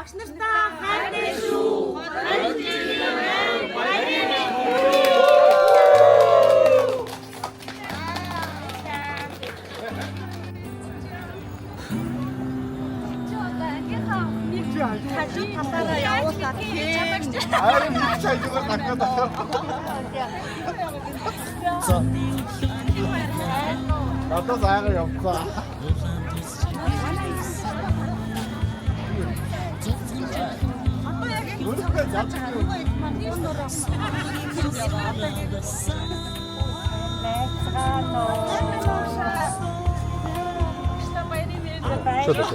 багш нартаа хайртай шүү. 사진 갖다가 야오다 아유, 미쳐 이거 닦아다. 나도 사양을 없어. 우리가 잡히고. 저도 저.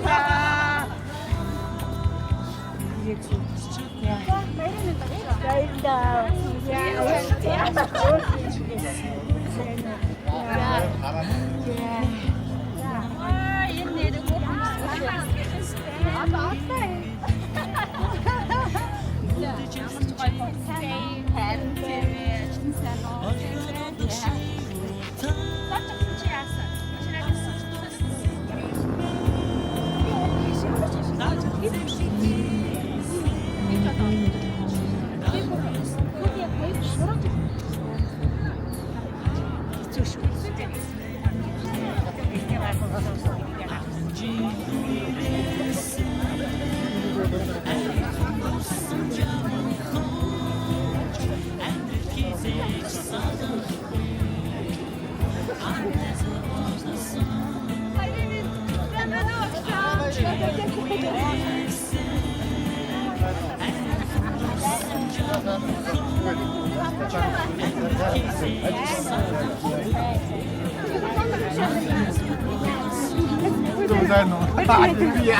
또在弄，大牛逼！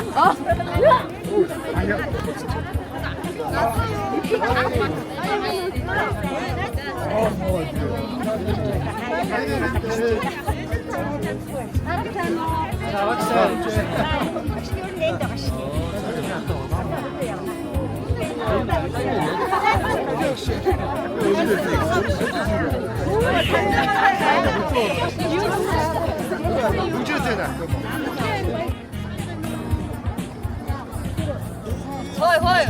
哎呀！ 허이 허이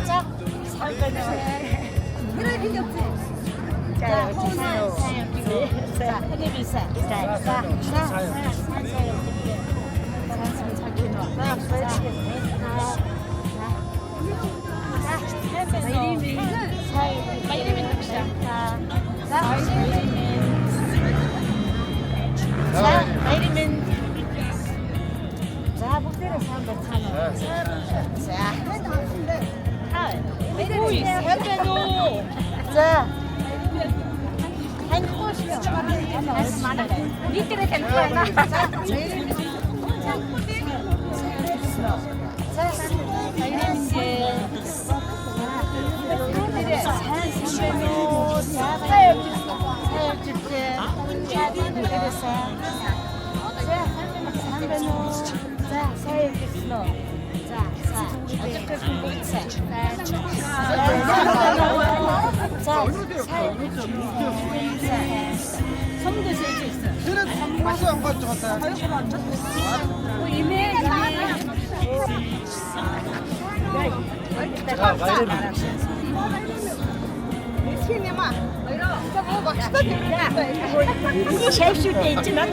우리 셰프 때 있지만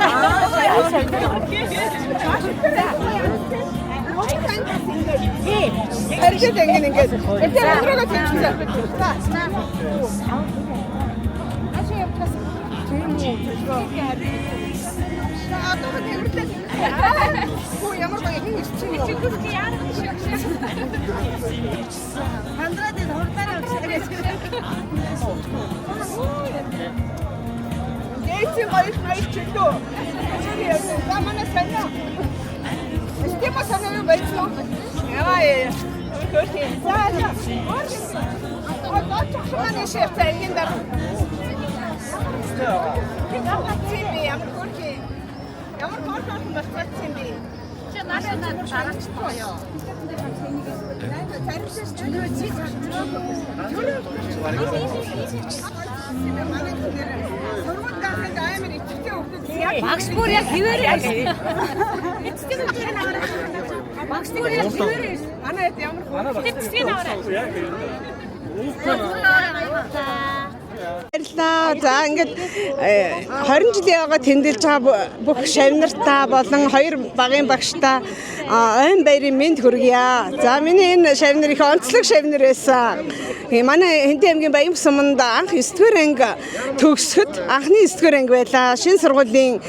이렇게 생기는 게 일단 들어가 주세요. Eğitim ayışmayı çıktı. Zamanı senden. İsteme sana bir eğitim. Ya 그렇게 싸죠. 너 조금만 쉬었다 이긴다. 팀이 아무 그렇게 아무 그렇게 맞지 팀이. 저 나는 잘할 거예요. 잘했어. амар ичтэй хөвгүүд. Багш бүр яг хിവэрээ. Эцэг зүгээрээ аваад. Багш бүр яг хിവэрээ. Манай хэд ямар хөө. Эцэг аваад. Баярлалаа. За ингээд 20 жилийн яваа тэмдэглэж байгаа бүх шавнартаа болон хоёр багийн багштай ойн баярын мэнд хүргье. За миний энэ шавнар их онцлог шавнар байсан. Манай Хэнтэй аймгийн Баян суманд анх 9-р анги төгсөхөд анхны 9-р анги байлаа. Шинэ сургуулийн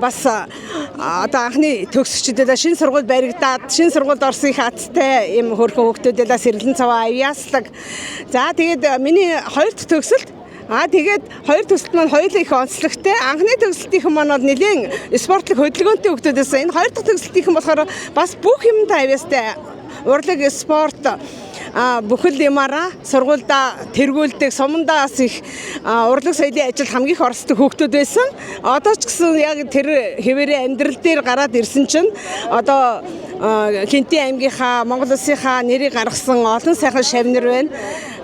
бас одоо анхны төгсөгчдөө шинэ сургууль баригдаад шинэ сургуульд орсон их аттай юм хөрхөн хүүхдүүдээ сэрэлэн цаваа авьяаслаг. За тэгээд миний хоёр дахь төгсөлт тэгээд хоёр төсөлт маань хоёулаа их онцлогтой. Анхны төсөлтийнхэн маань бол нэлийн спортлог хөдөлгөөнтэй хүүхдүүд байсан. Энэ хоёр дахь төсөлтийнхэн болохоор бас бүх юмтай авьяастай. Урлаг спорт бүхэл юмараа сургуульдаа тэргүүлдэг, сумандаас их урлаг соёлын ажилд хамгийн их оролцдог хүүхдүүд байсан. Одоо ч гэсэн яг тэр хэвээрээ амьдрал дээр гараад ирсэн чинь одоо Хэнтэй аймгийнхаа Монгол улсынхаа нэрийг гаргасан олон сайхан шавнар байна.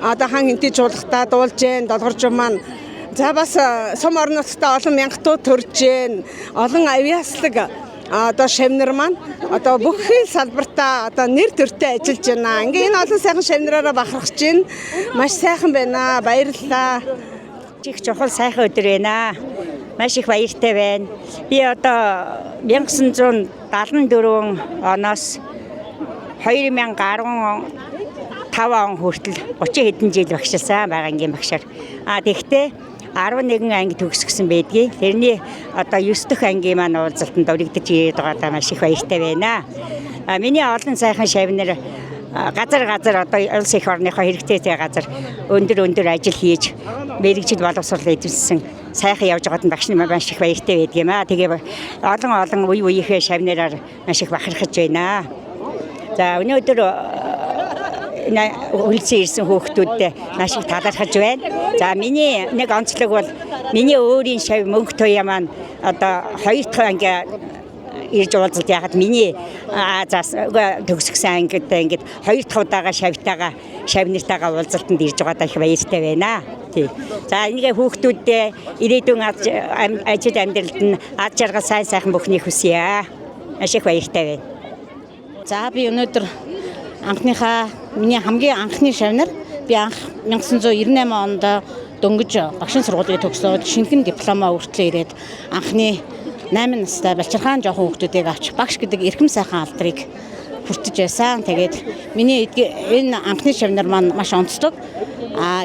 Одоо хан Хэнтэй жуулахтаа дуулж гэн долгорж маань. За бас сум орон нутгад олон мянгатууд төрж гэн. Олон авьяаслаг одоо шавнар маань одоо бүх салбартаа одоо нэр төртэй ажиллаж байна. Ингээ энэ олон сайхан шавнараараа бахархаж байна. Маш сайхан байна. Баярлалаа. Чих чухал сайхан өдөр байна. Маш их баяртай байна. Би одоо 1974 оноос 2015 он хүртэл 30 хэдэн жил багшилсан байгаа ангийн багшаар. Тэгэхдээ 11 анги төгсгсөн байдгийг. Тэрний одоо 9 дахь ангийн маань уулзалтанд өргөдөж ирээд байгаадаа маш их баяртай байна. Миний олон сайхан шавнар газар одоо улс их орныхоо хэрэгтэй газар өндөр ажил хийж мэрэгжил боловсрол эзэмсэн сайхан явж байгаад багш нар маш их баяртай байдаг юм аа. Тэгээ олон үеийнхээ шавнараар маш их бахархаж байна. За өнөөдөр үлдсэн ирсэн хүүхдүүдтэй маш их талархаж байна. За миний нэг онцлог бол миний өөрийн шав мөнх туяа маань одоо 2 дахь анги ирж уулзалт яхад миний төгсгсөн ангидаа ингээд 2 дахь удаага шавнартайгаа уулзалтанд ирж байгаадаа их баяртай байна. Тий. За энэгээ хүүхдүүдтэй ирээдүйн ажил амьдралд нь ад жаргал сайхан бүхнийг хүсье. Маш их баяртай байна. За би өнөөдөр миний хамгийн анхны шавнар би анх 1998 онд дөнгөж багшийн сургуулийг төгсөөд шинэхэн дипломоо хүртлээ ирээд анхны 8 настай Балчирхаан жоохон хүүхдүүдийг авч багш гэдэг эрхэм сайхан алдрыг хүртэж байсан. Тэгээд миний энэ анхны шавнар маань маш онцлог.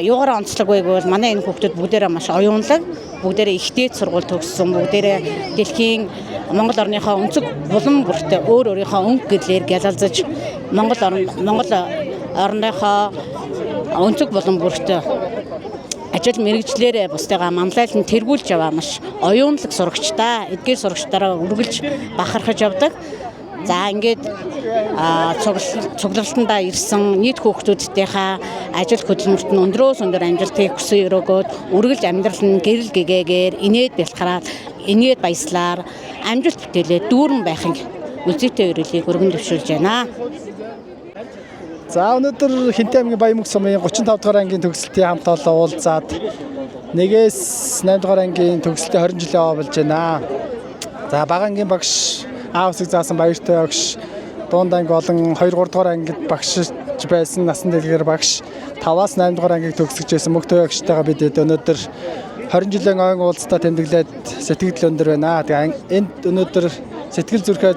Юугаар онцлог вэ гэвэл манай энэ хүүхдүүд бүгдээрээ маш оюунлаг, бүгдээрээ их дээд сургууль төгссөн, бүгдээрээ дэлхийн Монгол орныхоо өнцөг булан бүртээ өөрийнхөө өнгө гэрлээр гялалзаж Монгол орныхоо өнцөг булан бүртээ ажил мэргэжлэрээ бусдыгаа манлайлан тэргүүлж яваа маш оюунлаг сурагчтай, эдгээр сурагчдаараа үргэлж бахархаж явдаг. За ингээд цуглуултандаа ирсэн нийт хүүхдүүдийнхээ ажил хөдөлмөрт нь өндрөөс өндөр амжилтыг хүсэн өрөөгөөд үргэлж амьдрал нь гэрэл гэгээгээр инээд бэлхараад инээд баяслаар амжилт бүтээлээ дүүрэн байхыг үлзийтэй өрөөлийг өргөн дэвшүүлж байна. За өнөөдөр Хэнтэй аймгийн Баян сумын 35 дугаар ангийн төгсөлтийн хамт олон уулзаад 1-8 дугаар ангийн төгсөлтөд 20 жилийн яваа болж байна. За бага ангийн багш аавсыг заасан баяртай багш дунд анги болон 2-3 дугаар ангид багшиж байсан насан дэлгээр багш 5-8 дугаар ангийг төгсөж байсан мөнх туяа багштайгаа бид өнөөдөр 20 жилийн ойн уулзалтаа тэмдэглээд сэтгэл өндөр байна. Тэгээ энд өнөөдөр сэтгэл зүрхээ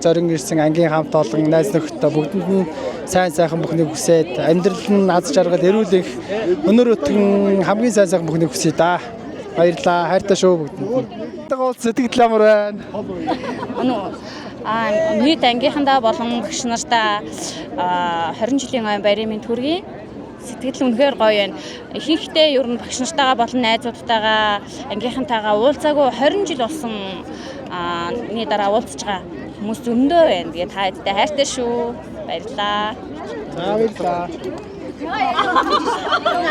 зорин ирсэн ангийн хамт олон найз нөхдөд бүгдэнд нь сайхан бүхнийг хүсээд амьдрал нь аз жаргал эрүүл их өнөр өтгөн хамгийн сайхан бүхнийг хүсье да. Баярлалаа. Хайртай шүү бүгдэнд. Тэгвэл сэтгэл амар байна. Нийт ангийнхандаа болон багш нартаа 20 жилийн ойн баярын мэнд хүргэе. Сэтгэл үнэхээр гоё байна. Ихэнхдээ ер нь багш нартайгаа болон найзуудтайгаа ангийнхантайгаа уулзаагүй 20 жил болсон миний дараа уулзж байгаа хүмүүс зөндөө байна. Тэгээд та хэдтэй хайртай шүү. Баярлалаа. За баярлалаа.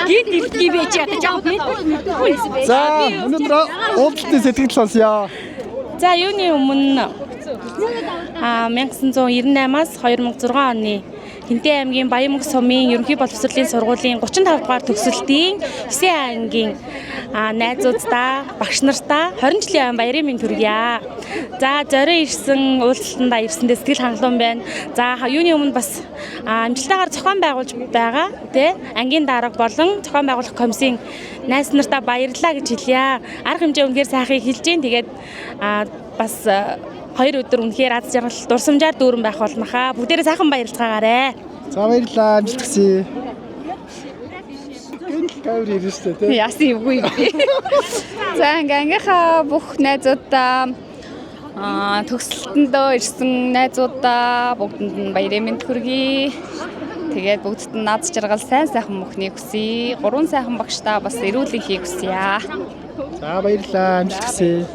Гид бийж ята жаа мэдгүй. За өнөөдөр уулзалтын сэтгэл сонсъё. За юуны өмнө 1998-аас 2006 оны Хинтээ аймгийн Баян-Мөнх сумын ерөнхий боловсролын сургуулийн 35 дугаар төгсөлтийн 9 ангийн найзуудаа, багш нартаа 20 жилийн баярын мэнд хүргье. За зорин ирсэн уулзалтандаа ирсэндээ сэтгэл хангалуун байна. За юуны өмнө бас амжилтаагаар зохион байгуулж байгаа тий ангийн дарга болон зохион байгуулах комиссийн найз нартаа баярлалаа гэж хэлье. Арга хэмжээ үнэхээр сайхыг хэлж гин. Тэгээд бас 2 өдөр үнэхээр аз жаргал дурсамжаар дүүрэн байх болмаха. Бүгдээрээ сайхан баярлцгаагаарэ. За баярлалаа. Амжилт хүсье. Гаври ирсэн тий. Яасан юмгүй. За ангийнхаа бүх найзуудаа төгсөлтөндөө ирсэн найзуудаа бүгдэнд нь баярын мэнд хүргэе. Тэгээд бүгдд нь наз жаргал сайхан мөхнийг хүсье. 3 сайхан багштаа бас эрүүлэн хийх хүсье. За баярлалаа. Амжилт хүсье.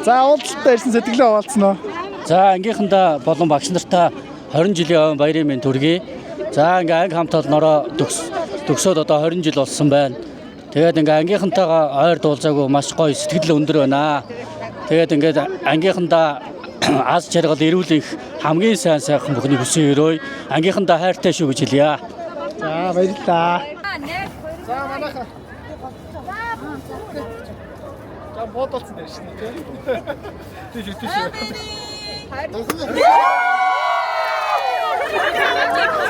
За уулзалтаа ирсэн сэтгэлээ хуваалцсан уу? За ангийнхандаа болон багш нартаа 20 жилийн баярын мэнд хүргэе. За ингээ анги хамт олнороо төгсөөд одоо 20 жил болсон байна. Тэгээд ингээ ангийнхантайгаа ойр дуулзаагүй маш гоё сэтгэл өндөр байна. Тэгээд ингээ ангийнхандаа аз жаргал эрүүлэх хамгийн сайхан бүхнийг хүсэн өрөө ангийнхандаа хайртай шүү гэж хэлье. За баярлалаа. За манайха. За бодолцсон дээр шин тий. Тийш.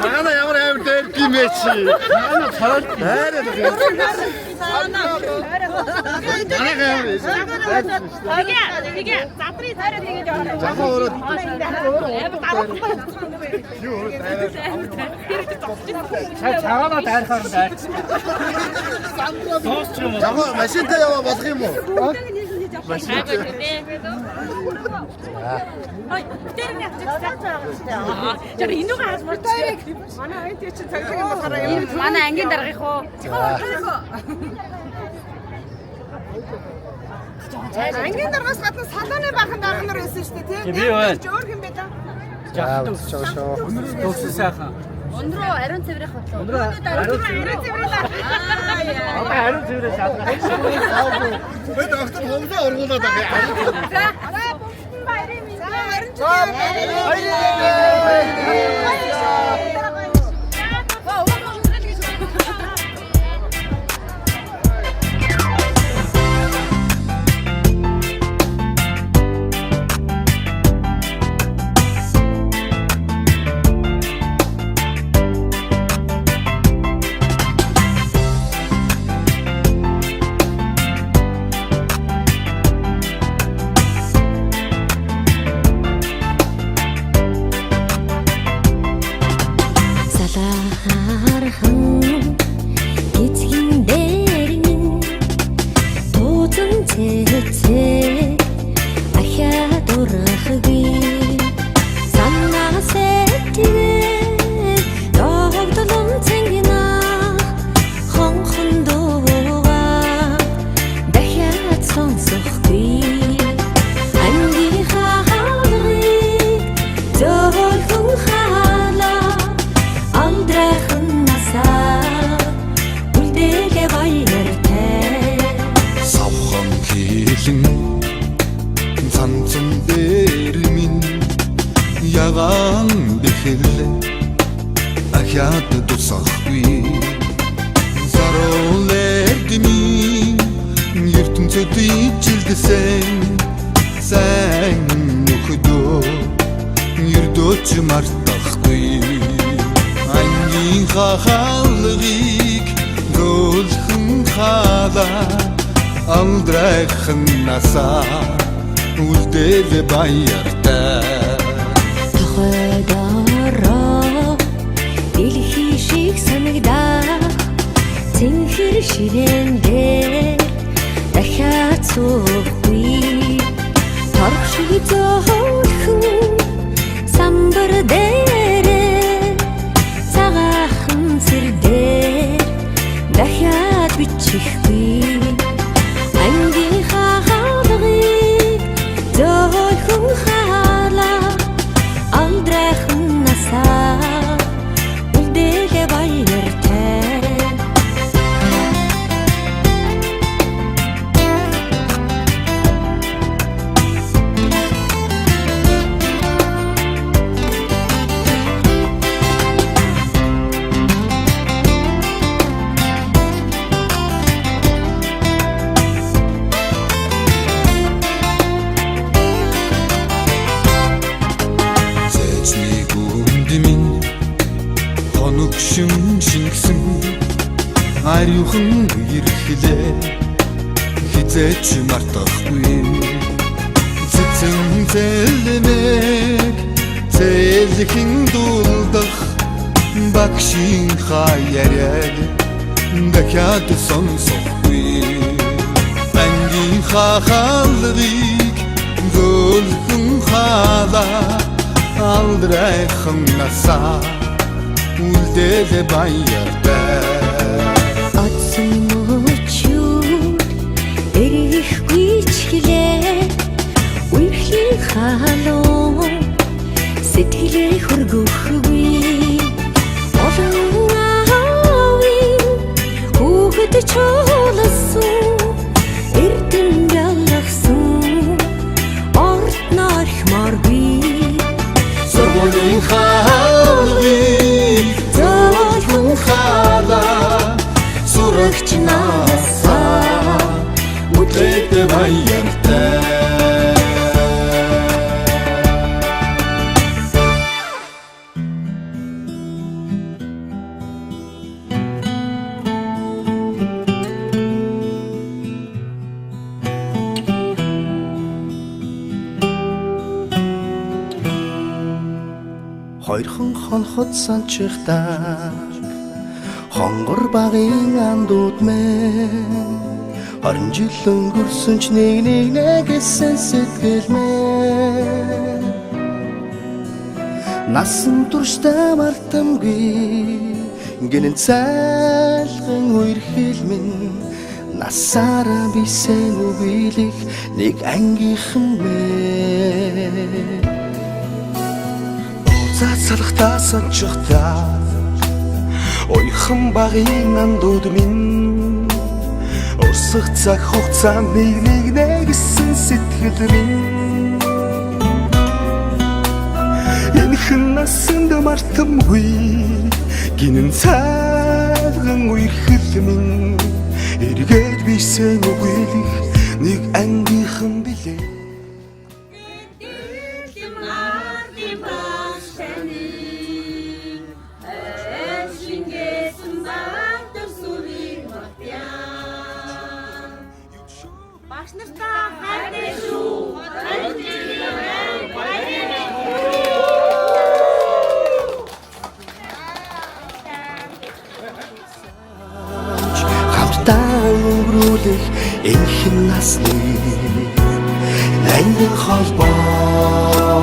Цаана ямар амар дээр гимээ чи. Цаана царал хайраа л. Тэгээ задрын царай тэгэж яваа. Жахаа өрөө. Цаана дайрахаар дайр. Жахаа машинтай яваа болох юм уу? Машинтай. Ой, тэр нэг яг инүүг хааж мөртөө. Манай аяд чи цагтаа болохоор юм. Манай ангийн даргах уу? Ангийн даргаас гадна салааны бахан дарга нар байсан шүү дээ тий. Би байна. Өөр юм бэ та? За өсчөө шоо. Төгсөн сайхан. Өндрөө ариун цэврэх бодлоо. Ариун цэврэлээ. Ариун цэврээ шатлаа. Бид огт хомсоо ургуулад байгаа. За бүгд баярын минь. За ариун зөвхөн ирхлээ хизээч мартахгүй цэцэн зэлмэг зэлхэн дулдах багшийн хаяр дахиад сонсохгүй ангийн хахалрыг зөлхөн халаа алдрайхан насаа үлдэл баяртай Атсан мөчүүр эрэхгүй чиглээ үерхийн халуу сэтгэлээ хөргөхгүй олон аавын хүүхэд чуулсан эрдэм ялгсан орд нархмаргүй Сургуулийн хаалгыг зөөлхөн халаа сурагч насаа үлдээд баяртай Хоёрхан хонхот санчихтаа хонгор багын андууд мэн 20 жил өнгөрсөн ч нэг гэсэн сэтгэл мэн насан туршдаа мартамгүй гинэн цайлган үерхэл минь насаараа бисен үгийлэх нэг ангийнхан мэн Цацалхтаа санчихтаа ойхан багын андууд минь урсах цаг хугацаанд нэг нэгсэн сэтгэл минь энэхэн насанд мартамгүй гинэн цайлган үерхэл минь эргээд бисен үгийлэх нэг ангийнхан билээ өнгөрүүлэх энэхэн насны ангин холбоо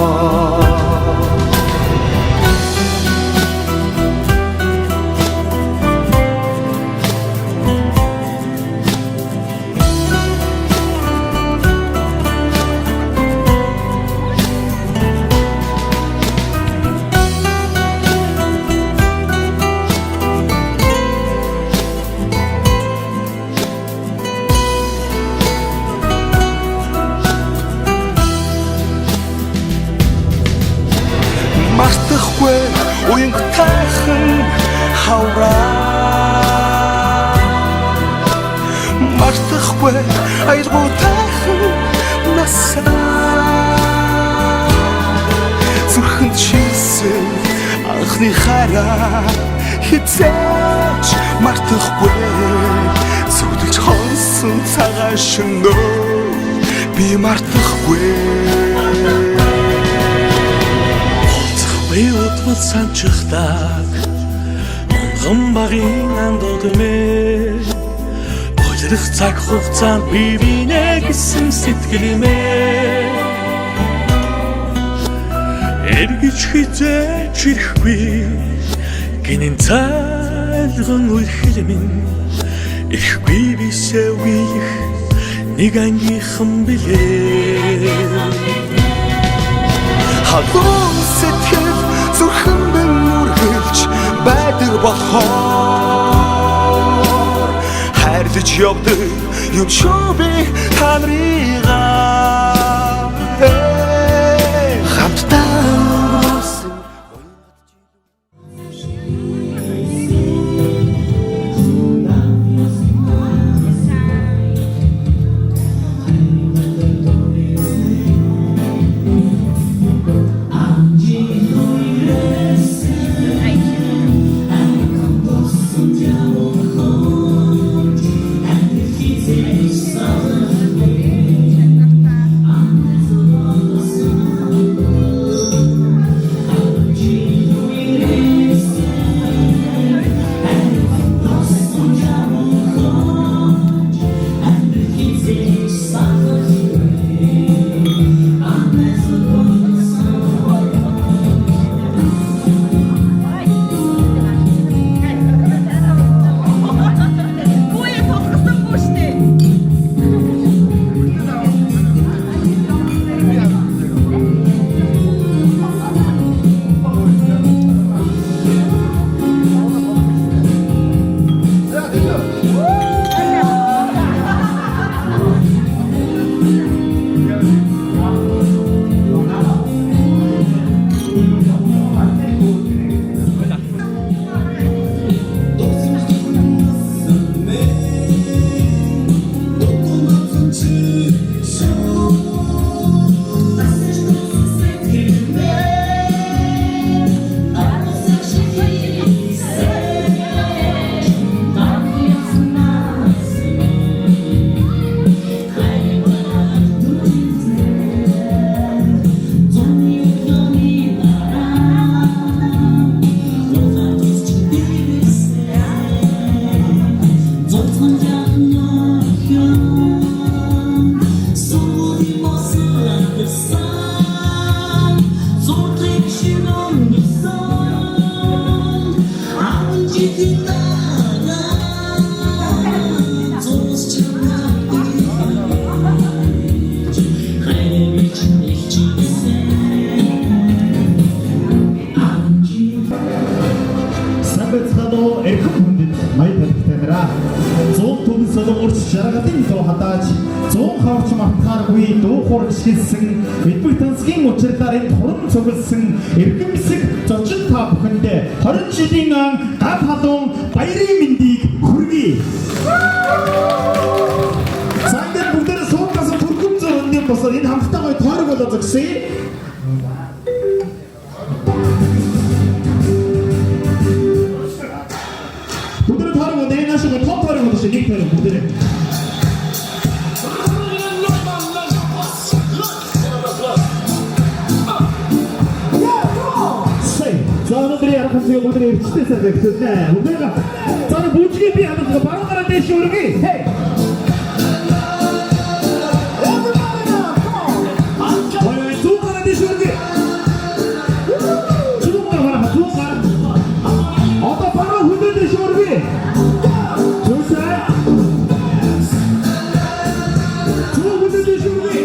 Мартахгүй уянг тайхан хавраа Мартахгүй айлгуу тайхан насаа Зүрхэнд шийсэн анхны хараа хизээч мартахгүй Зүгдэж хонсон цагаан шөнөө би мартахгүй Уутвал санчихтаа онгон багын андууд мэ ойлрох цаг хугацаанд би бинэ гэсэн сэтгэл мэ эргэж хизээч ирэхгүй гинэн цайлган үерхэл минь ирэхгүй бисээ үеих нэг ангийнхан билээ Халуун сэтгэл зүрхэн минь үргэлж байдаг болохоор хайрлаж явдаг юм шүү би та нарыгаа хамтдаа өнгөрсөн Жаргалын дуу хадаж 100 хавч мартааргүй дуу хураг шилсэн Эдбэг тансгийн учирлаар энэ хуран цугласан эргэмсэг зочин та бүхэндээ 20 жилийн гав халуун баярын мэндийг хүргэе. Сандер бүгдээр суукасан түргэн зөрөндөө босоо энэ хамтдаа гоё тойрог болоо зогсъё. бүгдээр тойрог нэ нааш гоё том тойрог болоо нэг тойрог бүгдээр. За өнөөдөр ярахсан юм өнөөдөр ирчдээсээ тэгсэн. Өнөөдөр за бүжгээ би хадгалгаа баруун гараа дэш өргөе. Хей. Ой, зүүн гараа дэш өргөе. Зүүн гараа. Одоо баруун хүлээ дэш өргөе. Зүүсээ. Зүүн хүлээ дэш өргөе.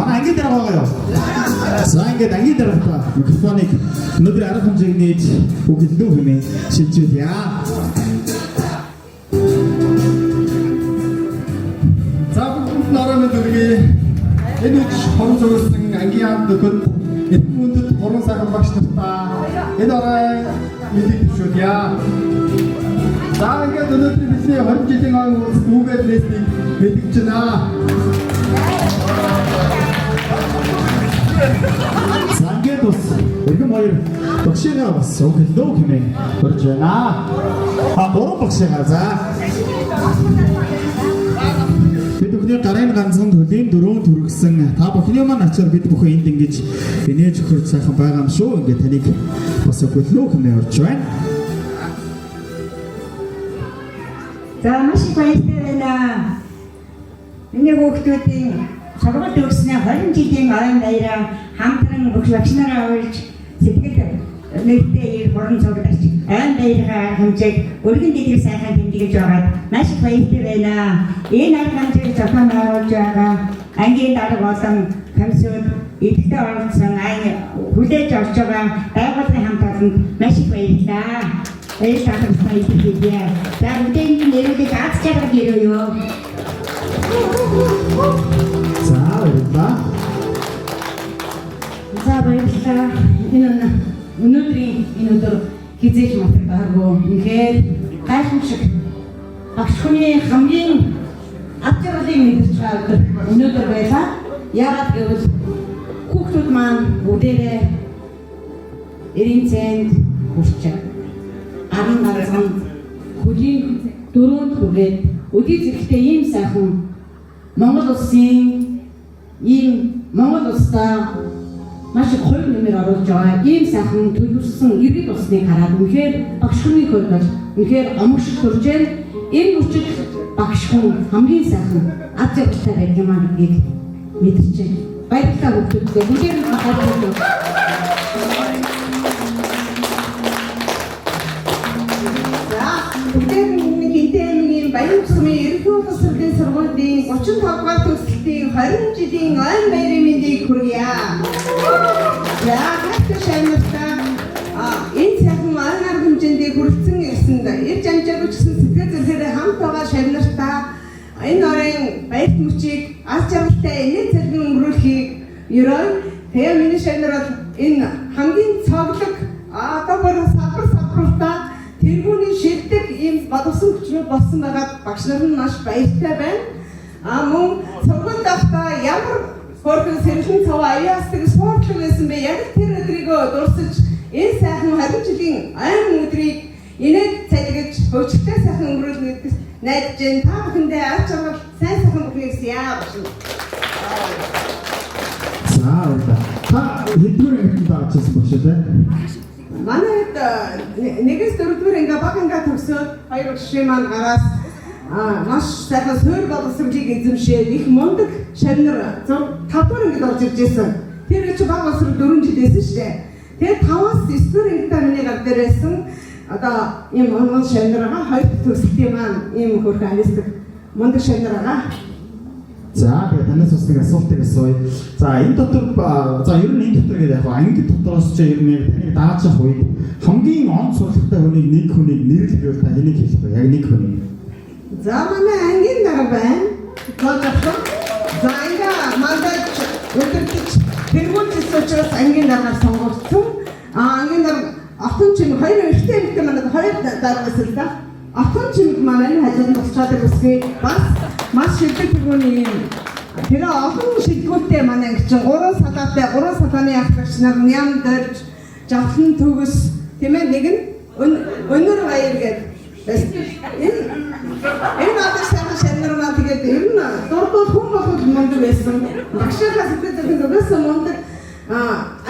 Манай ангийн дээр байгаа юу? За ингээд ангийн дээр та микрофоныг өнөөдөр арга хэмжээг нээж үгэлдүү хэмээн шилжүүлье. За бүгд нарийн дүргээ энэ үч хорон зурсан ангийн хамт өгөхөд эдгээр мөндөд хорон сайхан багш нартаа энэ орой мэдээ төвшүүлье. За ингээд өнөөдөр бидний 20 жилийн өмнө дүүгээд нээснийг мэдгэж байна. Сангээд бас өргөм хоёр багшигаа бас өглөө хэмээн хүрж байна. Гурван багшигаа за. Бид бүхний гарын ганцхан төлийн дөрөв түргсэн та бүхний маань ачаар бид бүхэн энд ингэж инээж өгөх сайхан байгаа юм шүү. Ингээд таныг бас өглөө хэмээн урьж байна. За маш их баяртай байна. Миний хүүхдүүдийн сургууль төгснөө 20 жилийн ойн баяраа хамтран бүх багш нараа уйлж сэтгэл нэгтэй хуран цуглаж ойн баяраа хэмжээг өргөн дэдгэр сайхан тэмдэглэж байгаад маш их баяртай байна. Энэ арга хэмжээг зохион байгуулж байгаа ангийн дарга болон комиссиуд эдгтэй оролцсон хүлээж авч байгаа байгууллагын хамт олонд маш их баярлалаа. Баярлалаа хэлье. За бүгдийн нэрүүдийг аз жаргал ирээё. За баярлалаа. За баярлалаа. Өнөөдрийн энэ өдөр хизээж матагдаагүй. Үнэхээр гайхамшиг багш хүний хамгийн аз жаргалыг мэдэрч байгаа өдөр өнөөдөр байлаа. Яагаад гэвэл хүүхдүүд маань бүгдээрээ 90 цент хүрч 10 нарсан хөлийн дөрөнд хүрээд өдий зэрэгтэй ийм сайхан Монгол улсаа маш их хувь нэмэр оруулж байгаа ийм сайхан төлөвлөсөн иргэд улсныг хараад үнэхээр багш хүний хувьд үнэхээр омгшиг төрж байна. Энэ хүчит багш хүн хамгийн сайхан аз жаргалтай байх юм аа гэдгийг мэдэрч байна. Баярлалаа хүүхдүүдээ. Бүгдээр нь баярлалаа. Хинтэмгийн баян цэцмийн ерөнхий боловсролын сургуулийн 35 дугаар төгсөлтийн 20 жилийн ойн баярын мэндийг хүргье. За хайртай шавнартаа Энэ сайхан маань арга хэмжээндээ хүрэлцэн ирсэнд ирж амжаагүй ч гэсэн сэтгэл зүрхээрээ хамт байгаа шавнартаа энэ орын баярт мөчийг аз жаргалтай инээ цэргэн өнгөрүүлэхийг ерөө тэгээ миний шавнар бол энэ хамгийн цоглог одоо бүр салбартаа тэргүүний шилдэг ийм бодсон хүчнүүд болсон байгаад багш нар нь маш баяртай байна. Мөн сургуульд байхдаа ямар хөргөн сэрхэн цав аяастыг спортлог байсан бэ? Яг тэр өдрийгөө дурсаж энэ сайхан 20 жилийн айн өдрийг инээд цайлгаж хөвчтэй сайхан өнгөрүүлнэ гэдэгт найдаж байна. Та бүхэндээ ач хамгаал сайн сайхан бүхнийг яа башин. Та хэдвэр ангид таачсан багш үү? Манайд 1-4 ингээ баг ингээ төгсөөд 2 жишээ маань араас маш сайхан суур боловсролыг эзэмшээд их мундаг шавнар 5 дугаар ангид орж ирж байсан. Тэр ч баг боловсрол 4 жил байсан шүү дээ. Тэгээд 5-аас 9 дугаар ангид миний гар дээр байсан. Одоо ийм онол шавнар байгаа. Хоёр төгсөлтийн маань ийм хөрхөн аристик мундаг шавнар байгаа. За тэгээд танаас бас нэг асуултыг асууя. За энэ дотор ер нь энэ дотор гэдэг яг анги дотроос ч ер нь яг таныг дааж авах үед хамгийн он сурлагтай хүнийг нэг хүнийг нэрлэхээр та энийг хэлэх бай. Яг нэг хүнийг. За манай ангийн дараа байна. Гол. За ингээ мандаж өдөртөж тэргүүлж учраас ангийн дараа сонгогдсон. Ангийн дараа охин чинь хоёр эртний эмэгтэй манайд хоёр дараа байсан л да. Охин чинь манай хажууд босчоод өсгөө бас маш шилдэг тэргүүний юм. Тэр охин шилдэгүүтэй манай ангич 3 салаатай 3 салааны ахлагч нар ням дөрж жавхан төгс тийм ээ нэг нь өнөр баяр гэдэг. Энэ надад сайхан шанар маа тэгээд ер нь дурдвал хүн болгож мундаг байсан. Багшийнхаа сэтгэл зүйн өгөөсөн мундаг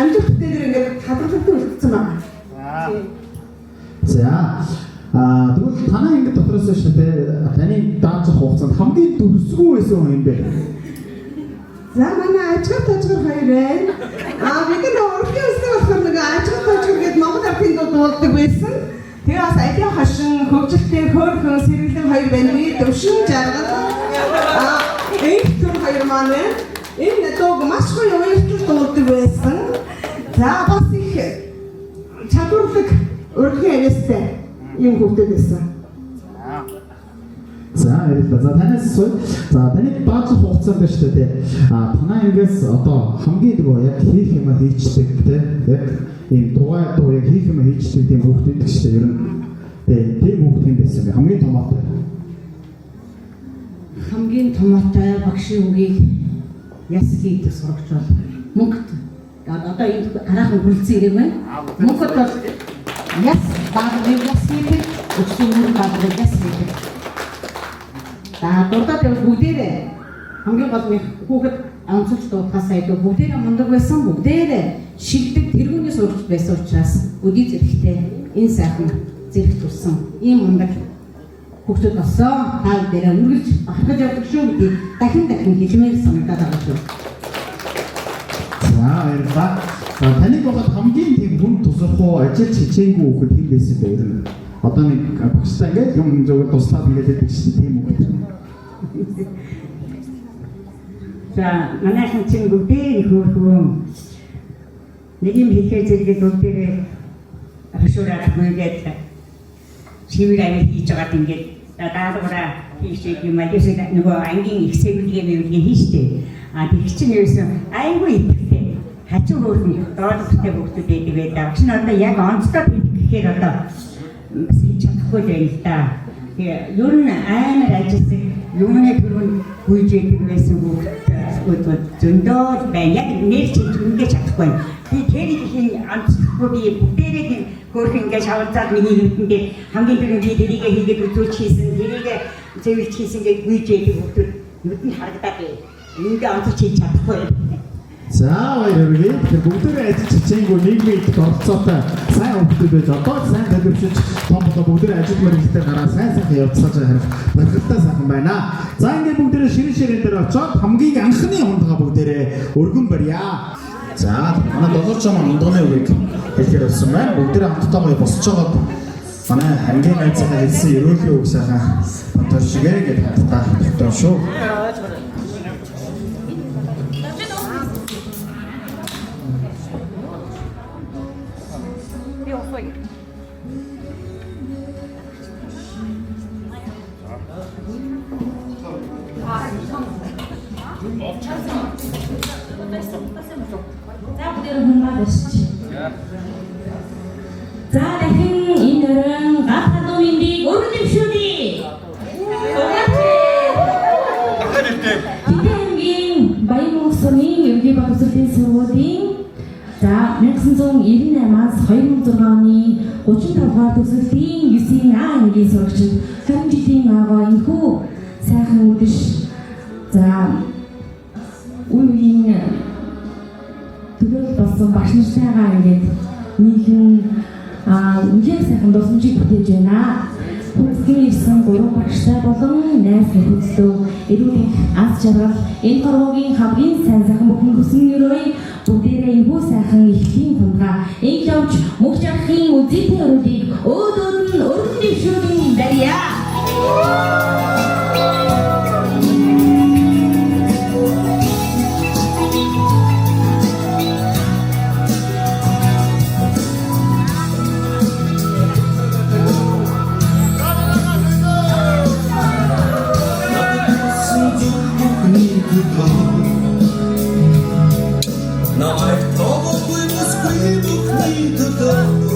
амжилттай дээр ингээд хадгалагтай үлдсэн байна. За тэгвэл танай ингэ дотроос шүү дээ таны дааж авах хугацаанд хамгийн дүрсгүү байсан хүн юм бэ? За манай ажгаар хоёр байна. Бид нэг урдын өссөн болохоор нэг ажгаар гэдэг Монгол ардын дуулдаг байсан. Тэгээ бас аливаа хашин хөгжилтэй хөөрхөн сэргэлэн хоёр байна. Би төвшин жаргал. Энэ түр хоёр маань энэ дог маш гоё уялдал дуулдаг байсан. За бас их чадварлаг урдын авьяастай юм хөвдөд байсан. За ярилла. За танаас асууя. За таны дааж авах хугацаанд шүү дээ. Танай ингээс одоо хамгийн нөгөө яг хийх юм хийчдэг те. Яг ийм дугай яг хийх юм хийчдэг тийм хөвгдөд шүү дээ. Ер нь тийм хөвгд юм байсан би хамгийн томоотой. Хамгийн томоотой багшийн үгийг яс хийдэг сурагч бол мөнгөд. Одоо энэ гараахан хүлцэн ирэх байна. Мөнгөд бол яс багыг яс хийдэг. Өчигдөр мөнгө багыг яс хийдэг. Дурдаад явж бүгдээрээ хамгийн гол нь хүүхэд онцолж дуутахаас айдуу бүгдээрээ мундаг байсан, бүгдээрээ шилдэг тэргүүний сурагч байсан учраас өдий зэрэгтэй энэ сайхан зэрэг турсан ийм мундаг хүүхдүүд болсон. Та бүгдээрээ үргэлж ахгаж явдаг шүү гэдгийг дахин хэлмээр санагдаад байгаа шүү. За баярлалаа. Таныг богод хамгийн тийм хүн тусах уу, ажил хичээнгүй хүүхэд хэн байсан бэ ер нь? Одоо нэг багштай ингээд юм зөвхөн туслаад ингээд байдаг чинь тийм үг. За манайхан чинь бүгдээ хөөрхөн нэг юм хийхээр зэрэгэд бүгдээ хашуураад гүйгээд чивэр амир хийж байгаад ингээд даалгавраа хийшээ юм алисэг нөгөө ангийн их сэвлэгээ мэвлэгээ хийжтэй. Тэг чинь ерөөсөн айгүй идэвхтэй хажуу хөөрхөн доотлогтой бүгдүүд байдаг байдаг. Багш нь одоо яг онцлог гэхээр одоо бас хийж чадахгүй байх л да. Тэгээ ер нь амар ажилласан юмны түрүүнд гүйж идэг байсан бүгд зөндөө байна. Яг нэр чинь ингэж чадахгүй. Би тэрийг хин онцлохгүй би бүгдээрээ хөөрхөн ингэж шаварцаад миний нүдэндээ хамгийн түрүүнд би тэрийг хийгээд үзүүлж хийсэн, тэрийг зэвэлж хийсэн гэж гүйж идэг бүгд нүдэнд харагдаад байна. Энийг онцлж хийж чадахгүй. За баярлалаа. Тэгэхээр бүгдээ ажил хичээнгүй нийгмийн идэх оролцоотой сайн хүмүүсүүд байж одоо сайн төлөвшөж том болоо бүгдээ ажил мөрөлтөөр гараа сайн явцгааж харах баяртай сайхан байна. За ингээд бүгдээ ширэн дээр очоод хамгийн анхны хундгаа бүгдээ өргөн барья. За манай долоорч маань хундганы үгийг хэлэхээр болсон байна. Бүгдээ хамттайгаа босч жагаад манай хамгийн найзгаа хэлсэн ерөөлийн үг сайхан тонторшигээ гэдэг хатаа тогтоон шүү. За бүгдээр хүмүүс ирчих. За дахин энэ өрн гатхан өмнөдийг өргөмшүүлье. Тэдний Баян сумын ерөнхий боловсролын сургуулийн за 1998-аас 2006 оны 35 дугаар төсөлтийн 9-ийн А ангийн сурагчид 20 жилийн агоо энэхүү сайхан үдэш за үеийн төлөөлөл болсон багш нартайгаа ингээд нийлэн үнэхээр сайхан дусамжийг бүтээж байна. Хүнсгийн ирсэн 3 багштай болон найз нөхөдлөө эрүүл аз жаргал энэ хорвогийн хамгийн сайн сайхан бүхэн хүсэн өрөөний бүгдээрээ энэхүү сайхан ихлийн хунгаа ийг явж мөх жарахын үзийтэй өрөөлийг өөдөөд нь өргөн дэвшүүлэн барья. Намайг тоогүй бүсгүй бүхний төлөө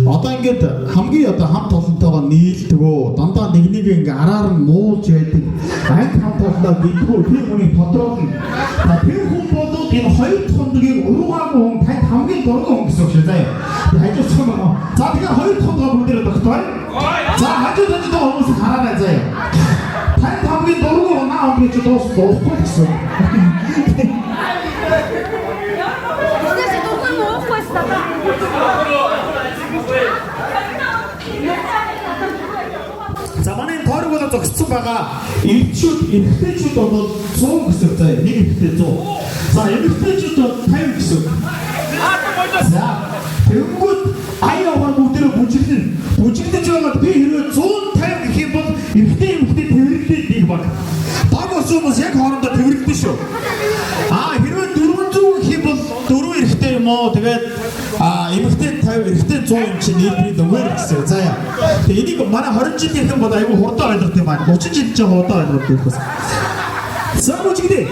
Одоо ингээд хамгийн одоо хамт олонтойгоо нийлдэгөө дандаа нэг ингээ араар нь муулж байдаг анги хамт олонтой гэдгүү тэр хүний тодруулна. Тэр хүн болоод энэ хоёр хондгийн уруугаагүй хүн танд хамгийн дургүй хүн гэсэн үг шүү заяа. Тэр хажууч юм аа. За тэгэхээр хоёр хондгоо бүгдээрээ тогтвол. За хажууд хүмүүс хараарай заяа. Танд хамгийн дургүй наа хүн гэж дуусахгүй гэсэн. За манай тойрог болоо зогссон байгаа. Эмэгтэйчүүд бол 100 гэсэн заа. Нэг эмэгтэй 100. За эмэгтэйчүүд бол 50 гэсэн. За тэгэнгүүт аяагаар бүгдээ бүжиглэн. Бүжиглэж байгаад би хэрвээ 150 гэх юм бол эмэгтэй тэрвэрлээд нэг баг. Баг хүмүүс яг хоорондоо тэрвэрлэдэг шүү. Хэрвээ 400 гэх юм бол 4 эрэгтэй юм уу? Тэгээд эмэгтэй 50 эрэгтэй 100 юм чинь нийлбэрийн өгөр гэсэн. За яа. Тэгээ энийг манай 20 жилийн хэн бол айгүй хурдан ойлгох юм байна. 30 жил ч хурдан ойлгох юм байна. За бүжигдээ.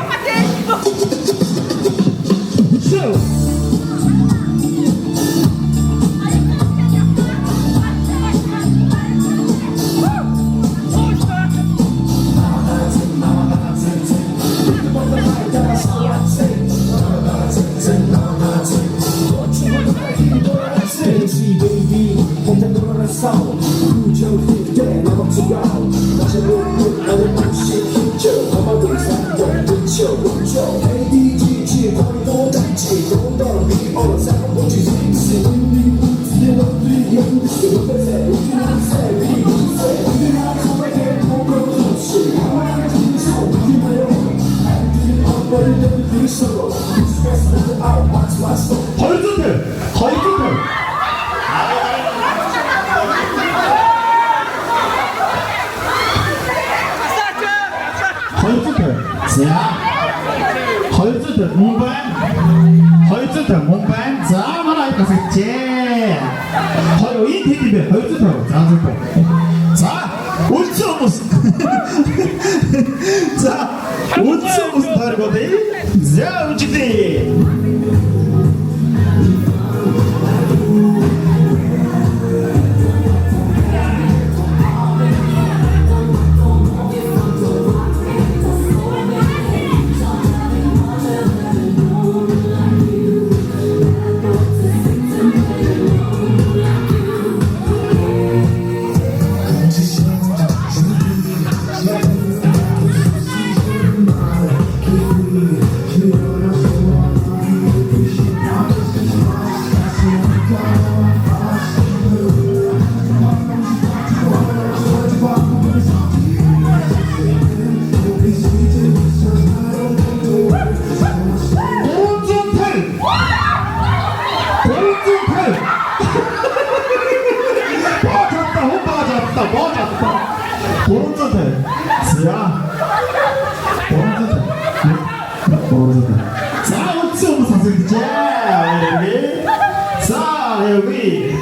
호리존탈. 자, 호리존탈. 자, 옥수 한번 선생님. 자, 여기. 자, 여기.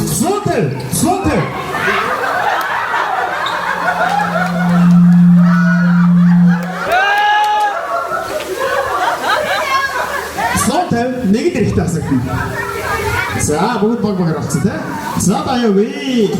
수원텔! 수원텔! 수원텔! 네개 드리겠다 하셨습니다. 자, 목은 빡빡하러 합시다. 자, 나 여기.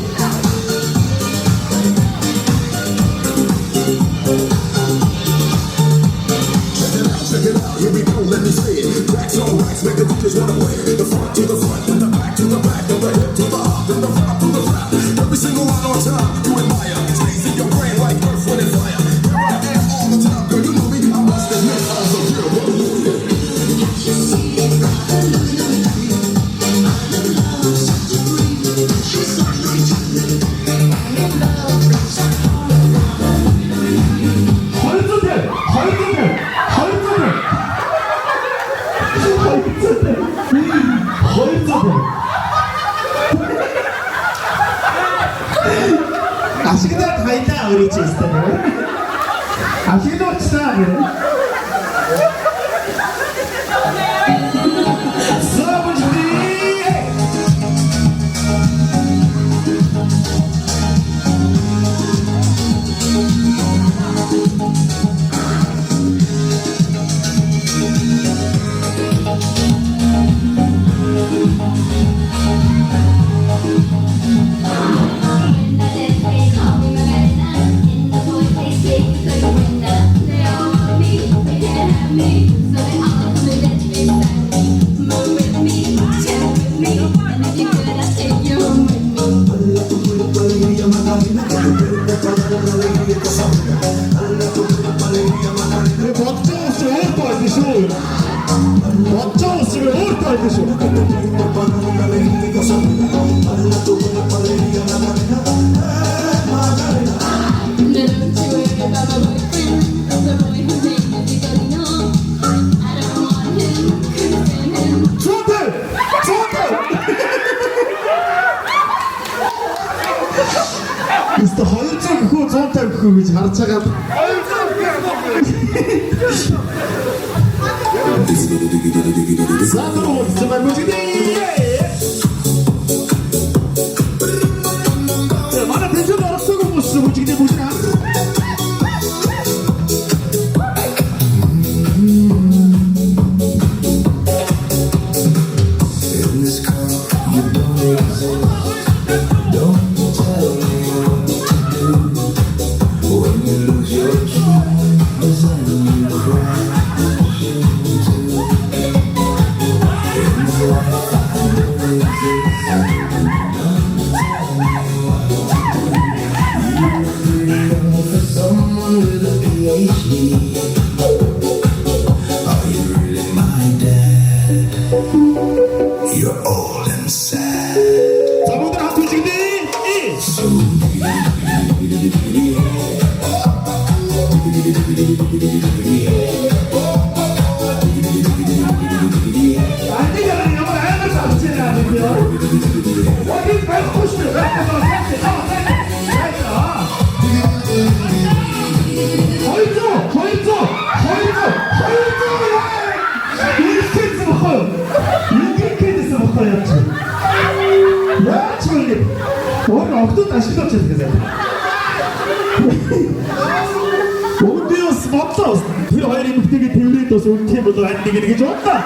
Check it out, here we go, let me say it. Tracks on wax, make the DJs wanna play. The front to the front, from the back to the back, from the hip to the hop, from the front to the front. Every single one on time, you admire. Stays in your brain like earth, wind, and fire. Here I am all the time, girl, you know me. I must admit, I'm so real, 헐조텔! 헐조텔! 헐조텔! 아시겠다 다 있다 우리 지스터는 아시겠다 진짜 그래 수아버지들이 멋져 없으면 어떨 것이오 좋대! 좋대! 미스터 허윤정 그거 좋대 그거 이제 가르쳐가 사도로 정말 무지개 만화 대전 알았어고 무슨 무지개 무지나 You're all inside. 자, 모두 한 두시기 안되잖아요. 영어 알면서 안 치는 아니고요. 어디 밟고 싶어요. 이렇게 먹어요. 이렇게 돼서 먹어야지. 야, 지금 오늘 없던 다시 더 쳐주세요. 오늘 Deus matas. Till har jag inte teorit och så till och då är det inte jobba.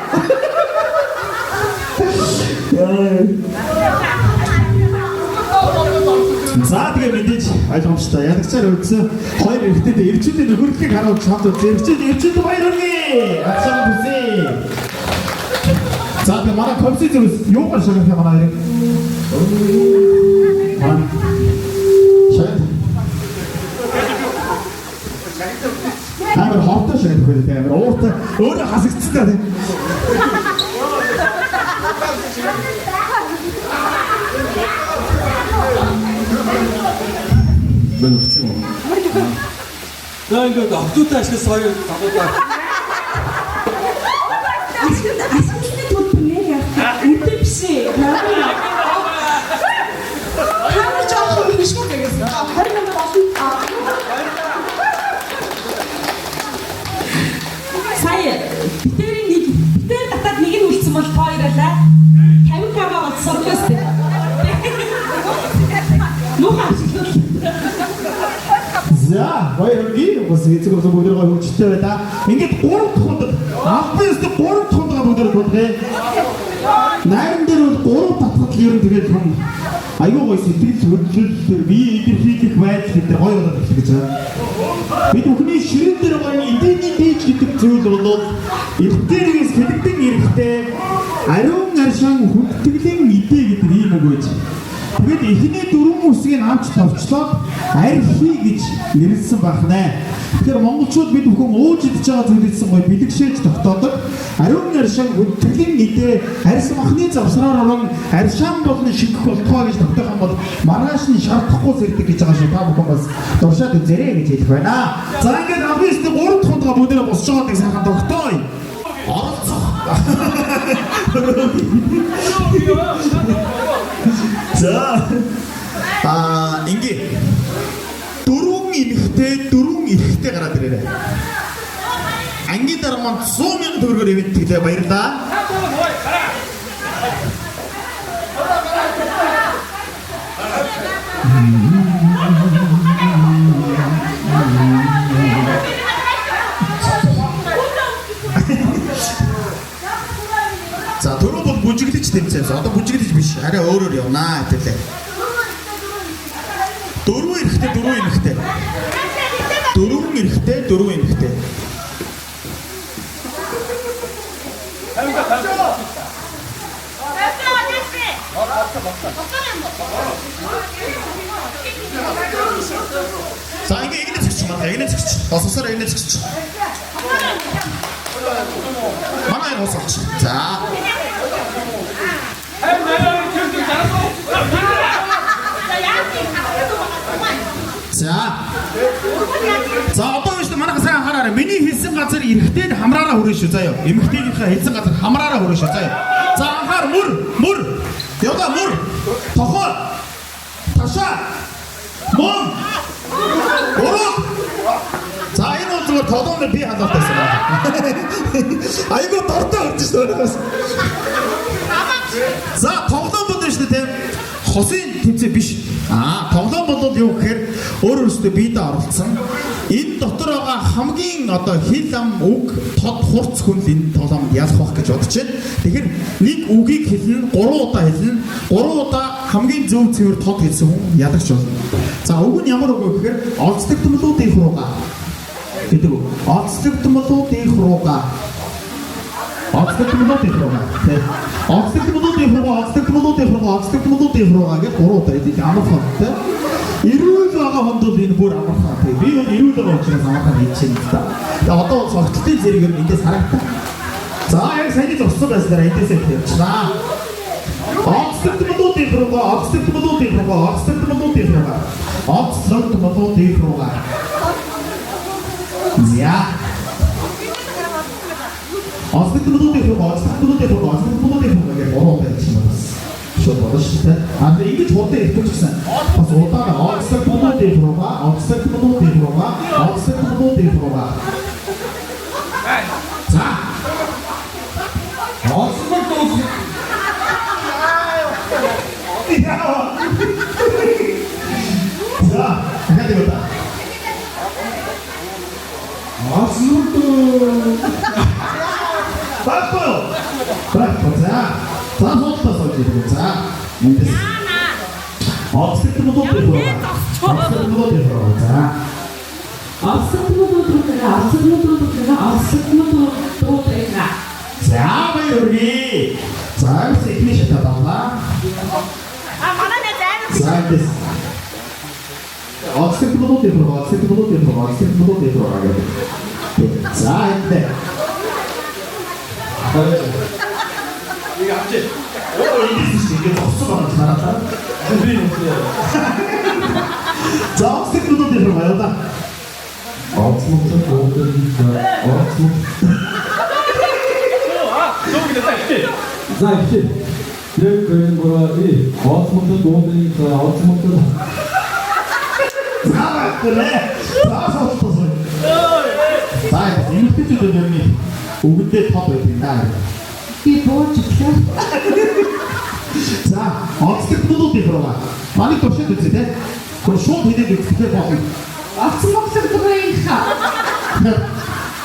За тэгээ мэдээж ойлгомжтой. Ядагчаар өгсөн хоёр эрэгтэйд эрчүүдийн нөхөрлөлийг харуулж хамт үзээ. Эрчүүд баяр хүргэе. Ачаан бүсээ. За би манай композитор юугаар шагнах юм манай хэрэг. Шагнах. Амар ховтой шагнах байлээ амар ууртай өөрөө хасагдчихсан тийм. Мөн өгч юм. За ингээд автоутай ашиглаж хоёр тавуудаа. Асуултны тул нэр яа. Үгүй биш. Хамар жоохон биш үү гэсэн. 20 минут болсон. Сая битээр татаад нэг нь үлдсэн бол хоёроо 50 км болсон гэсэн. Муухай. За, хоёрын бас эцэг ус бүгд гой хүчтэй байлаа. Ингээд 3 тундад авбист 3 тундаа бүгд тулгая. Найран дээр бол 3 татгал ер нь тэгээд хам аюу гой сэтгэл хөдлөл би идэрхийлэх байдал гэдэг гой болоод эхлэх гэж байна. Бид бүхний ширэн дээр гой эдний дээж гэдэг зүйл бол эртээрээс хэлэгдэн эрэхтэй ариун аршин хүндэтгэлийн идэ гэдэг ийм үг байж. Тэгээд эхний 4 үсгийг авч товчлоод архи гэж нэрлсэн байна. Тэгэхээр монголчууд бид бүхэн ууж идж байгаа зүйлсэн гой бэлгшээж тогтоодог. Ариун аршин хүндэтгэлийн идэ арьс махны завсраар орон аршаан болны шингэх болтгоо гэж тогтоох юм бол маргааш нь шаардахгүй зэрдэг гэж байгаа шүү. Та бүхэн бас дуршаад үзээрэй гэж хэлэх байна. За ингээд авьяас 3 тундгаа бүгдээ босч байгааг сайхан тогтооё. Оролцох. За ингээ дөрвөн эрэхтэй гараад ирээрэй. Ангийн дараа манд 100,000 төгрөгөөр ивэнтгэлээ баярлаа. За дөрөв бол бүжиглэж тэмцээс. Одоо бүжиглэж биш. Арай өөрөөр явнаа гэдэг. Дөрвөн эрэхтэй. Дөрвөн эрэхтэй. За ингэ зэгч. Бососоор ингэ зэгч. Манай хосооч. За. За одоо биш манайха сайн анхаараарай. Миний хэлсэн газар эрэхтэй хамраараа хүрэн шүү заяа. Эмэгтэйгийнхээ хэлсэн газар хамраараа хүрэн шүү заяа. За анхаар мөр. Яваа мөр. Тохоо. Ташаа. Мөн. Уруу. За энэ бол зүгээр толгойд би хандалтайсан. Айгуу дортой орж шүү. За тоглоом бодно шүү дээ. Хосын тэмцээн биш. Тоглоом бол юу гэхээр өөрөөсөө биедээ оролцсон. Энэ дотор байгаа хамгийн одоо хэл ам үг тод хурц хүнл энэ тоглоомд ялах байх гэж бодож байна. Тэгэхээр нэг үгийг хэлнэ, 3 удаа хэлнэ. 3 удаа хамгийн зөв цэвэр тод хэлсэн хүн ялагч болно. За үг нь ямар үг вэ гэхээр олцдогдмолууд их руугаа гэдэг үг. Олцдогдмолууд их руугаа. Олцдогдмолууд их руугаа. Олцдогдмолууд их руугаа гэж 3 удаа хэлээ. Амархан тий. Ирүүл байгаа хондол энэ бүр амархан тий. Би бол ирүүл байгаа учраас амархан хийчихсэн та. Тэгээ одоо цогцлтын зэрэг юм эндээс харагдав. За яг сайн зогссон байснаар эндээс хэлчихнаа. Олцдогдмолууд их руугаа. За. Олцдогдмолууд их руугаа гэж 3 удаа хэлчихсэн байна. Шууд бодож шүү. Ингэж хурдан итгэж гисэн. Бас удаага олцдогдмолууд их руугаа. За. Олцдогдмолууд. За, хаад юу та? Олцдогдмолууд. Бако. За. За хоолтоос олж ирэх. За. Эндээс. Олцдогдмолууд их руугаа. За. Олцдогдмолууд За баяр хүргэе. За эхний шатаа давлаа. Манай нэг зайд. За эндээс. Оцсон product За энэ. 이게 갑자기 이게 없어 나라다. 자, 스티커도 들어가요, 다. За ихтэй. Тэр гэнэ осмонтой дуудын осмонтой. За 그래. 자, 서서. 자, 이렇게 좀 되면 우근데 더 된다. Би буучлаа. За, оцсон 들어가. 많이 도시도 되지. 그 쇼트 хийдэг ихтэй болно. Оцсон дугаарынхаа.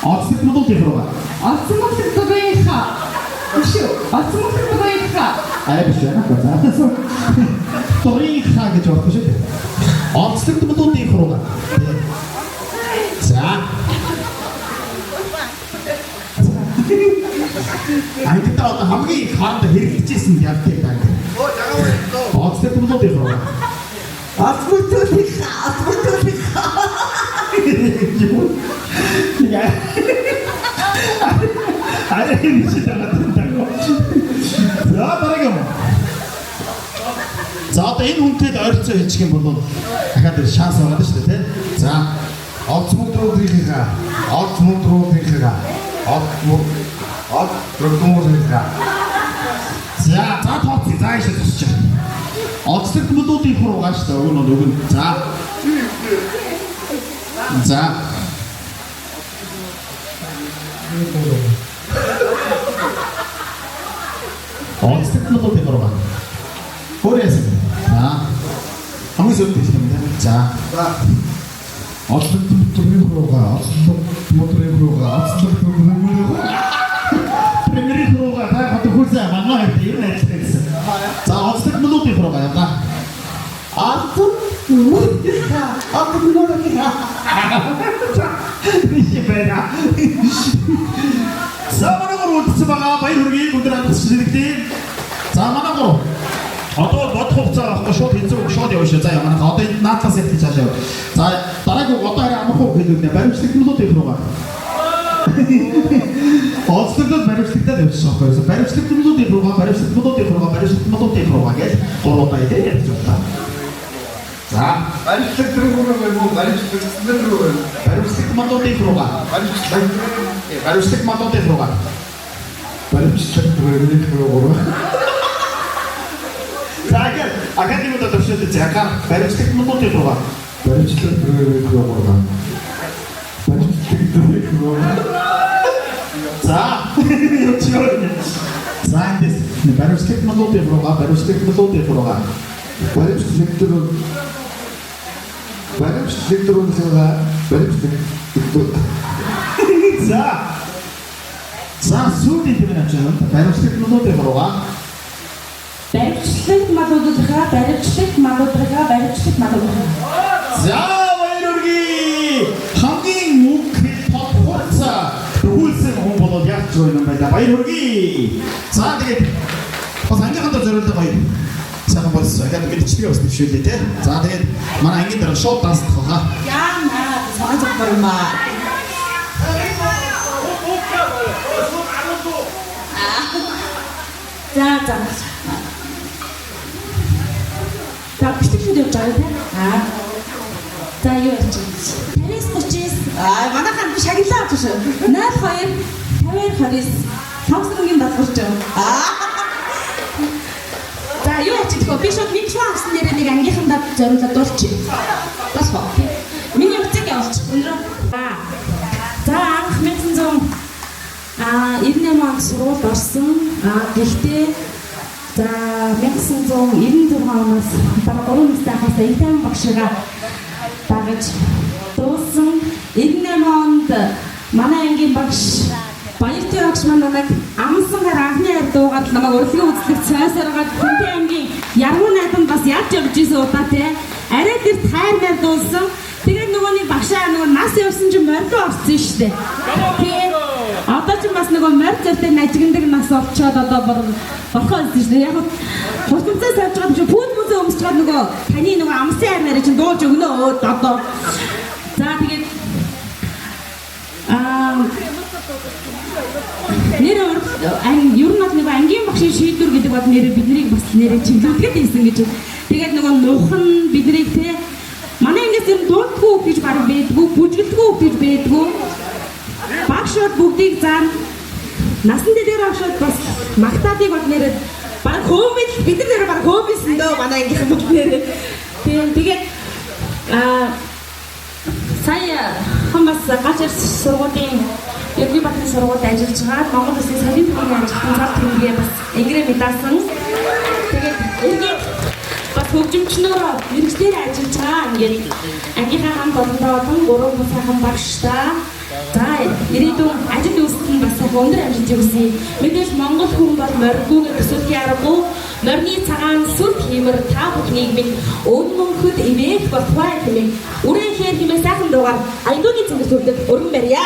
оцсон 들어가. Оцсон дугаарынхаа. Оцсон дугаарынхаа. 아예 비슷하나 보다. 소리하게 좋고 싶어. 어떻게 또 들어가. 자. 아니 그때 어떤 한국이 가는데 이렇게 찢었으면 약했다. 어떻게 또 들어가. 아니 미치다 같은다고. 자 다르게 뭐. За одоо энэ хүнтэй ойролцоо хийчих юм бол дахиад шанс байгаа шүү дээ, тий. За од мөдрүүдийнхээ За тооцъё. За ийшээ тусчих. Одцлог мөдрүүдийн руу гаш та өгөн. За. 어떻게 또 되더라. 고려해서. 자. 한번 써 주시면 자. 어떻게 또 들어가. 프리미어가 다 같이 홀자 만나야 돼. 자, 어떻게 또 들어가요? 자. 자, 만나고 어떻게 바이 우리 분들한테 시작돼. 자, 만나고. 어떤 못합자 쇼트 인증 쇼트 오셔자 만나 어떤 나타 세트 자셔. 자, 다라고 어떤 아무 거 그는데 바이오스틱도 들어가. 어떻게든 바이오스틱도 되었어. 그래서 바이오스틱도 들어가. 게 걸어봐야 돼. 좋다. 자, 바이오스틱 들어오면 뭐 바이오스틱 들어오면 바이오스틱만 또 들어가. 바이오스틱만 또 들어가. 바이오스틱 들어오면 자, 아카데미도 도시도 제가 바이오스틱 또 들어가. 바이오스틱 들어오면 자, 자, 이제 바이오스틱 또 들어가. 바이오스틱 자, 수리 되면 좀 바이오스틱 또 들어가. Баримтлаг малуудынхаа. За, баярурги. хамгийн мөнх топ хурцаа хүүлсэн хүн болоод яаж юм бэ? Баярурги. За, тэгээд бас ангийнхандаа зориулдаг гоё. Сайхан болсон. Тэгээд мэдчихлээ бас нэвшүүлээ те. За, тэгээд манай ангийн дараа шоу дансах хаа. Яа, сонцох бормаа. За. За бичлэгчүүд явж байгаа тийм. За юу яаж вэ? 50-39. Манайхан би шагналаа гэж. 02 52 Самсунгийн дадлгурч. За юу яаж вэ? Би шууд микрофон авсан нэрээ нэг ангийнхандаа зориулаад дуулчих. Бас боо. Миний утсыг явуулчих. Өнөөдөр. За анх 1998 онд сургуульд орсон. Гэхдээ за 1996 оноос дараа 3 настай хасаа ихтэй багшигаа дагаж дуусан. 98 онд манай ангийн багш Баяртай багш манайг амсан гар анхны хайр дуугаад намайг урлагийн үзлэг цайсаргаад Хүнтэй ангийн яруу найдан бас яаж явж исэн удаа те. Арай тэр тайрнаар дуулсан. Тэгээд нөгөө нэг багшаа нөгөө нас явсан чинь морьдоо орсон шүү дээ. Тэгээд Одоо ч бас нөгөө морь зөртэй нажигндаг нас олцоод одоо болохоо хэлсэн шүү дээ. Яг хурцтай савж байгаа юм пүүн мөсөө өмсч байгаа нөгөө таны нөгөө амсын арнаар чинь дууж өгнө одоо. За тэгээд нэр ер нь бол нэг ангийн багшийн шийдвэр гэдэг бол нэр биднийг бас нэрээ чиглүүлгээд ийсэн гэж. Тэгээд нөгөө нухан биднийг те манай ингээс юм дуудгүй гэж баг байдгүй, бүжгэлдгүй гэж байдгүй. Багшууд бүгдийг зам насан дээр авшаад бас магтаадыг бол нэрээ баг хөөмөл бид нэр баг хөөмсөн дөө манай ангийнхан бүгд нэрээ. Тэгээд сая хамас гачир сургуулийн Ерөнхий батны сургуульд ажиллаж байгаа. Монгол Улсын салийн төвийн ажлын цар төвлөрөө бас ингэрээ медалсан. Тэгээд ингээд бас хөгжимчнөө мэрэгчлэр ажиллаж байгаа. Ингээд ангийнхаа хамт олондоо болон 3 сайхан багштай. За ирээдүйн ажил үйлсэд нь бас өндөр амжилт хүсье. Мэдээж Монгол хүн бол морьгүйгээр төсөөлөх аргагүй. Морины цагаан сүр хиймэр та бүхнийг минь өвгөнхөд ивэх болтугай хэмээн үрэн хээр хэмээн сайхан дуугаар аягуугийн цэнгэл төрдөг өргөн барья.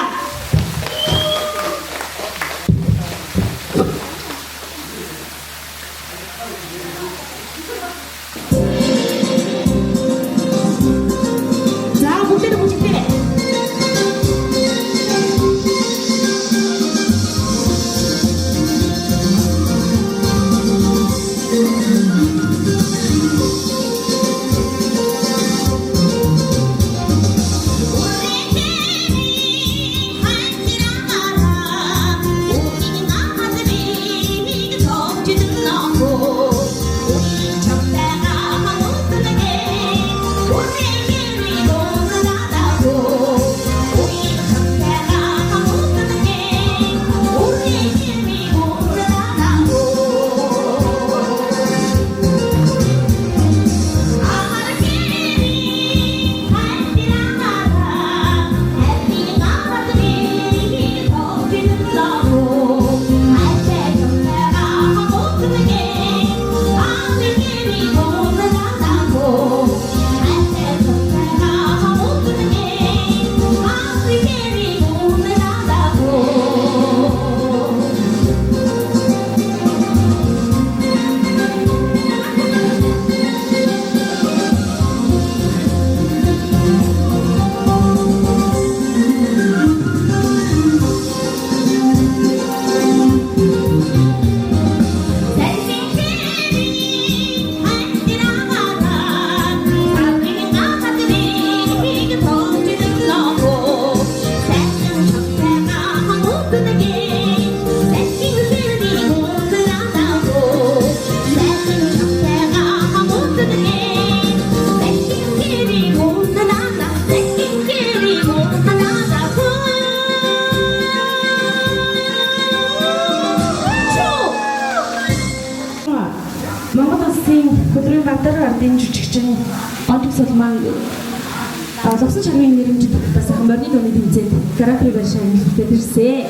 Зовсон чармын нэрмжид бас морины дууны тэмцээнд каратэ байшаа нэлээд ирсэн.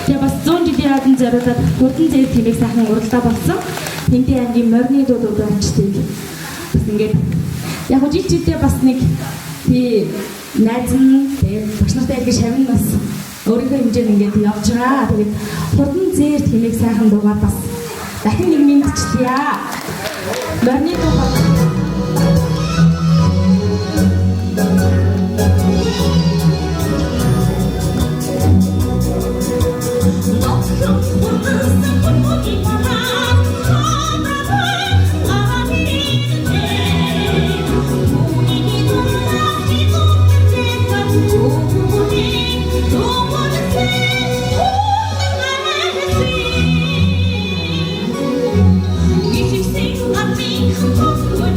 Тэгээ бас 100 жилийн хадан зориулаад бүрдэн зээл тэмээх сайхан уралдаа болсон. Тэмдээ ангийн морины дуудууд очтыг бас ингээд яг жилдээ бас нэг тий найз нь тэгээ багш нартай иргэн шавн бас өөрийнхөө хэмжээнд ингээд явж байгаа. Тэгээд бүрдэн зээл тэмээх сайхан дуугаар бас дахин нэг мэдчихлээ. Морины дуу If you think of me,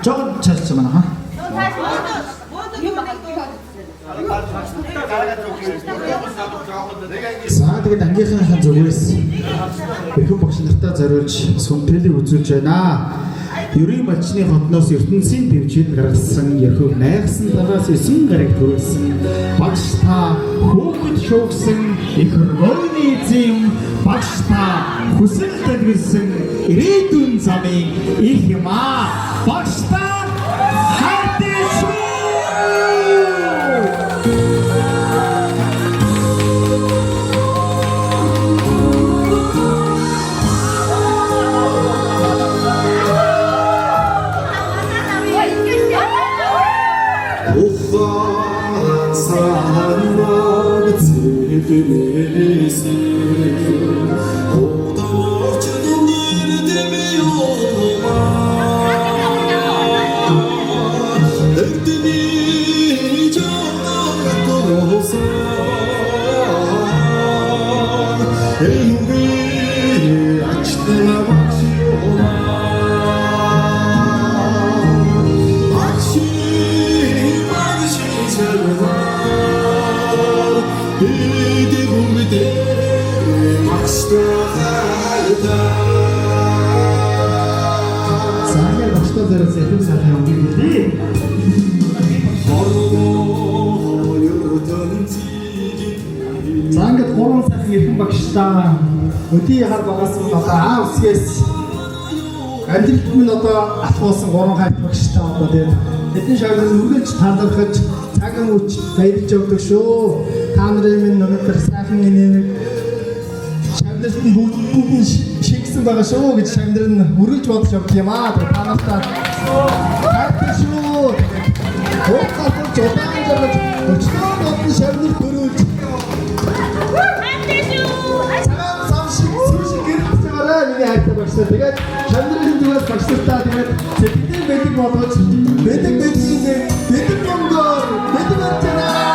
조금 찾았지만 하. За тэгээд ангийнхаа зүгээс эрхэм багш нартаа зориулж сүмбэлийг үзүүлж байна. Ерийн малчны хотноос ертөнцийн дэвжид гаргасан ерхөв найгсан дараас 9 гараг төрүүлсэн багш та хүүхэд шуугсан их өргөний эзэм багш та хүсэл тагилсан ирээдүйн замын их юмаа багш та хайртай шүү. За ингээд 3 сайхан эрхэм багштай өдий хар багаас нь одоо аа үсгээс амжилт минь одоо алхуулсан 3 хайт багштай одоо тэгээд эдийн шагнал үргэлж талархаж цаг мөч баярлж явдаг шүү. Та нарын минь өнөөдөр сайхан энерги шагналт нь бүгд шигсэн байгаа шүү гэж шагнал нь үргэлж бодож явдаг юм аа. Та нартай хайртай шүү. Уухаас удаан жаргаж өчнөө бодны шагнал төрүүлж миний хайртай багштай тэгээд шагналын зүгээс багштай тэгээд сэтгэлийн бэлэг болгож бэлэг монгол бэлэг арчана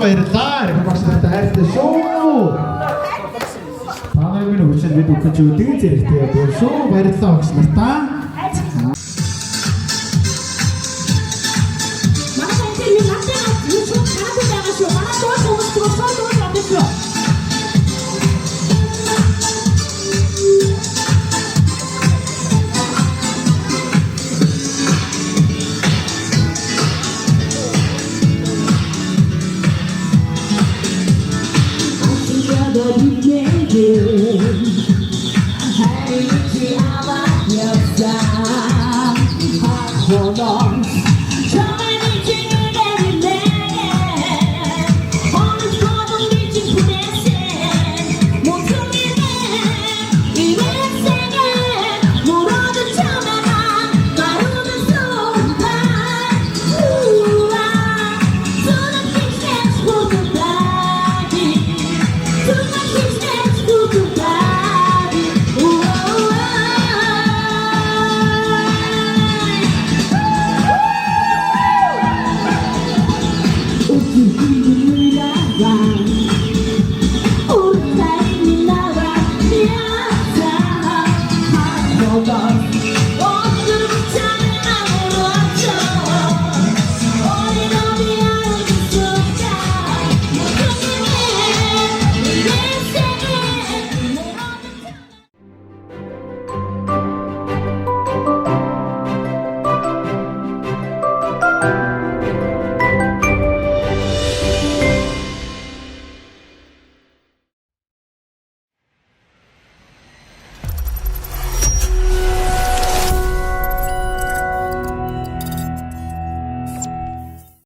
баярлалаа. Багш нартай хайртай шүү. Та нарын минь хүчээр бид өгч өдөг зэрэгтэй байна шүү. Баярлалаа багш нартаа. Манай хамтын нэг хатаа юу ч хараагүй байгаа шүү. Манай дуусан Hãy